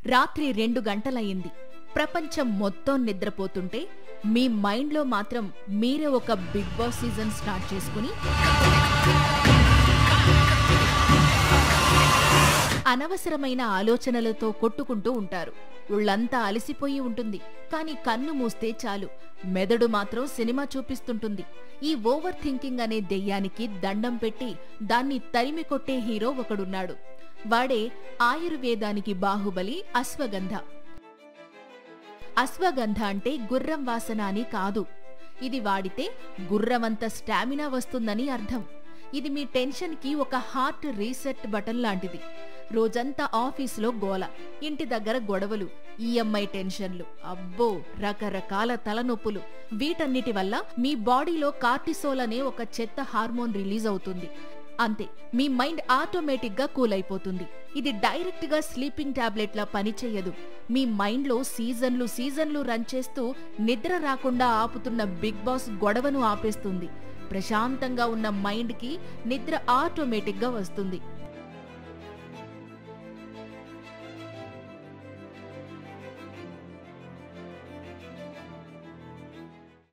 రాత్రి 2 గంటలయ్యింది. ప్రపంచం మొత్తం నిద్రపోతుంటే మీ మైండ్లో మాత్రం మీరే ఒక బిగ్ బాస్ సీజన్ స్టార్ట్ చేసుకుని అనవసరమైన ఆలోచనలతో కొట్టుకుంటూ ఉంటారు. ఒళ్ళంతా అలసిపోయి ఉంటుంది. కానీ కన్ను మూస్తే చాలు మెదడు మాత్రం సినిమా చూపిస్తుంటుంది. ఈ ఓవర్ థింకింగ్ అనే దెయ్యానికి దండం పెట్టి దాన్ని తరిమి కొట్టే హీరో ఒకడున్నాడు. వాడే ఆయుర్వేదానికి బాహుబలి అశ్వగంధ. అశ్వగంధ అంటే గుర్రం వాసన అని కాదు. ఇది వాడితే గుర్రమంత స్టామినా వస్తుందని అర్థం. ఇది మీ టెన్షన్కి ఒక హార్ట్ రీసెట్ బటన్ లాంటిది. రోజంతా ఆఫీసులో గోల, ఇంటి దగ్గర గొడవలు, ఈఎంఐ టెన్షన్లు, అబ్బో రకరకాల తలనొప్పులు. వీటన్నిటి వల్ల మీ బాడీలో కార్టిసోల్ అనే ఒక చెత్త హార్మోన్ రిలీజ్ అవుతుంది. అంతే, మీ మైండ్ ఆటోమేటిక్గా కూల్ అయిపోతుంది. ఇది డైరెక్ట్ గా స్లీపింగ్ టాబ్లెట్లా పనిచేయదు. మీ మైండ్లో సీజన్లు రన్ చేస్తూ నిద్ర రాకుండా ఆపుతున్న బిగ్ బాస్ గొడవను ఆపేస్తుంది. ప్రశాంతంగా ఉన్న మైండ్కి నిద్ర ఆటోమేటిక్గా వస్తుంది.